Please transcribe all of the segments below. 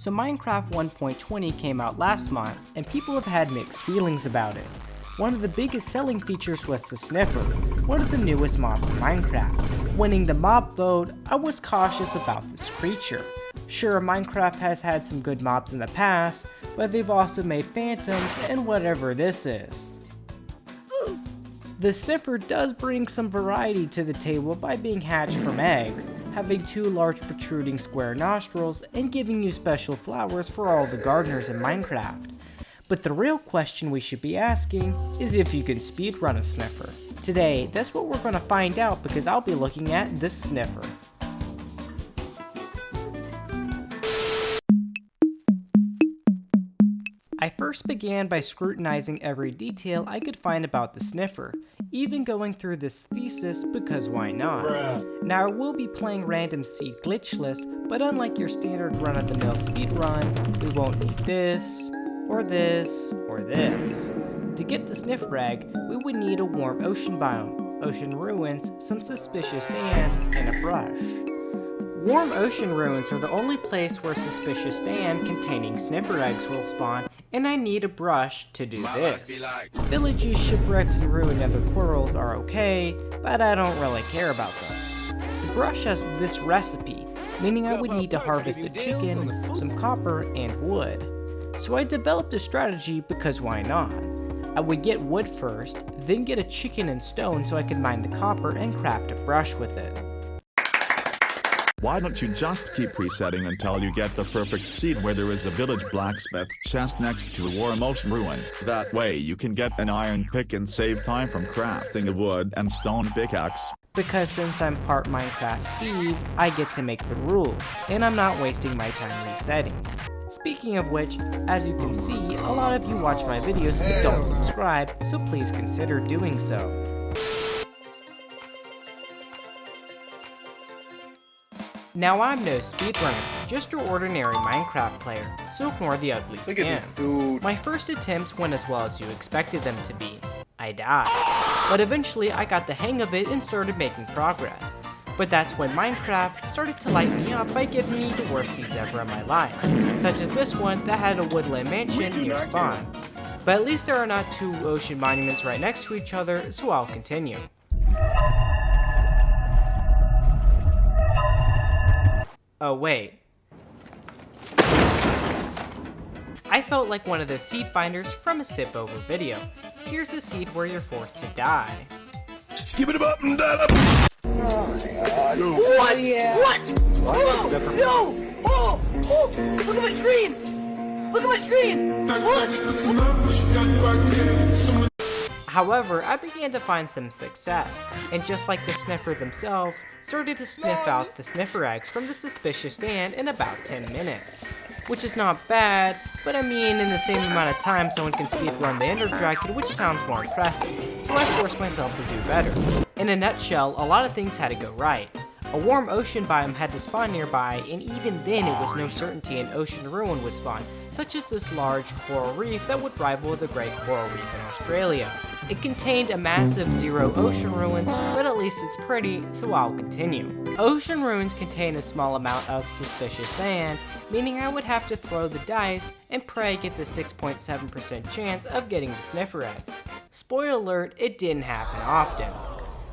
So Minecraft 1.20 came out last month, and people have had mixed feelings about it. One of the biggest selling features was the Sniffer, one of the newest mobs in Minecraft. Winning the mob vote, I was cautious about this creature. Sure, Minecraft has had some good mobs in the past, but they've also made phantoms and whatever this is. The Sniffer does bring some variety to the table by being hatched from eggs, having two large protruding square nostrils, and giving you special flowers for all the gardeners in Minecraft. But the real question we should be asking is if you can speedrun a Sniffer. Today, that's what we're going to find out because I'll be looking at this Sniffer. I first began by scrutinizing every detail I could find about the Sniffer, even going through this thesis because why not? Now I will be playing random seed glitchless, but unlike your standard run-of-the-mill speedrun, we won't need this, or this, or this. To get the Sniffer egg, we would need a warm ocean biome, ocean ruins, some suspicious sand, and a brush. Warm ocean ruins are the only place where suspicious sand containing Sniffer eggs will spawn, and I need a brush to do this. Villages, shipwrecks, and ruined nether portals are okay, but I don't really care about them. The brush has this recipe, meaning I would need to harvest a chicken, some copper, and wood. So I developed a strategy because why not? I would get wood first, then get a chicken and stone so I could mine the copper and craft a brush with it. Why don't you just keep resetting until you get the perfect seed where there is a village blacksmith chest next to a warm ocean ruin. That way you can get an iron pick and save time from crafting a wood and stone pickaxe. Because since I'm part Minecraft Steve, I get to make the rules, and I'm not wasting my time resetting. Speaking of which, as you can see, a lot of you watch my videos but don't subscribe, so please consider doing so. Now I'm no speedrunner, just your ordinary Minecraft player, so ignore the ugly skin. Look at this dude. My first attempts went as well as you expected them to be. I died. But eventually I got the hang of it and started making progress. But that's when Minecraft started to light me up by giving me the worst seeds ever in my life, such as this one that had a woodland mansion near spawn. But at least there are not two ocean monuments right next to each other, so I'll continue. Oh wait. I felt like one of those seed finders from a sip over video. Here's a seed where you're forced to die. Skip it up and down up. What? Yeah. What? Oh, no! Oh! Oh! Look at my screen! Look at my screen! What? However, I began to find some success, and just like the Sniffer themselves, started to sniff out the Sniffer eggs from the suspicious stand in about 10 minutes. Which is not bad, but I mean in the same amount of time someone can speedrun the Ender Dragon, which sounds more impressive, so I forced myself to do better. In a nutshell, a lot of things had to go right. A warm ocean biome had to spawn nearby, and even then it was no certainty an ocean ruin would spawn, such as this large coral reef that would rival the Great Coral Reef in Australia. It contained a massive 0 ocean ruins, but at least it's pretty, so I'll continue. Ocean ruins contain a small amount of suspicious sand, meaning I would have to throw the dice and pray I get the 6.7% chance of getting the Sniffer egg. Spoiler alert, it didn't happen often.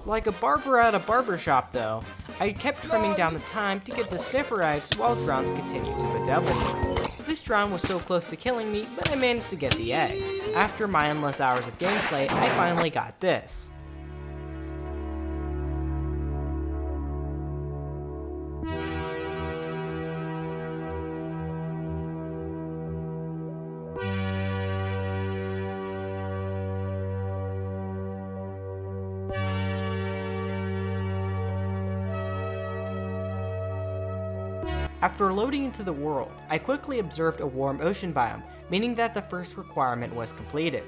Like a barber at a barbershop though, I kept trimming down the time to get the Sniffer eggs while drowns continued to bedevil me. This drown was so close to killing me, but I managed to get the egg. After mindless hours of gameplay, I finally got this. After loading into the world, I quickly observed a warm ocean biome, meaning that the first requirement was completed.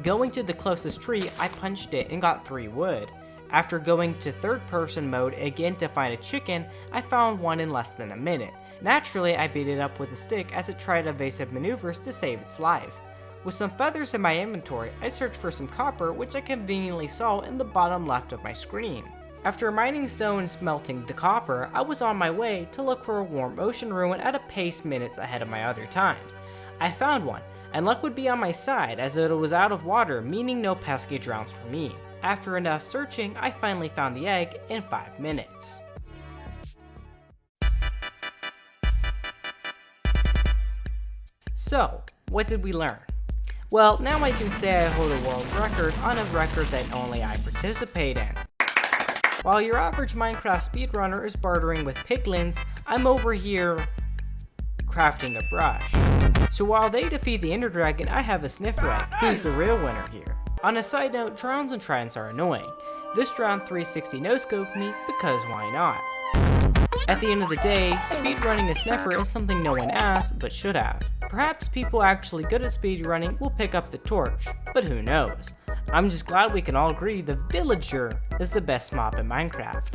Going to the closest tree, I punched it and got 3 wood. After going to third person mode again to find a chicken, I found one in less than a minute. Naturally, I beat it up with a stick as it tried evasive maneuvers to save its life. With some feathers in my inventory, I searched for some copper, which I conveniently saw in the bottom left of my screen. After mining stone and smelting the copper, I was on my way to look for a warm ocean ruin at a pace minutes ahead of my other times. I found one, and luck would be on my side as it was out of water, meaning no pesky drowns for me. After enough searching, I finally found the egg in 5 minutes. So, what did we learn? Well, now I can say I hold a world record on a record that only I participate in. While your average Minecraft speedrunner is bartering with piglins, I'm over here crafting a brush. So while they defeat the Ender Dragon, I have a Sniffer egg, who's the real winner here. On a side note, drowns and tridents are annoying. This drown 360 no-scoped me because why not? At the end of the day, speedrunning a Sniffer is something no one asked, but should have. Perhaps people actually good at speedrunning will pick up the torch, but who knows? I'm just glad we can all agree the villager is the best mob in Minecraft.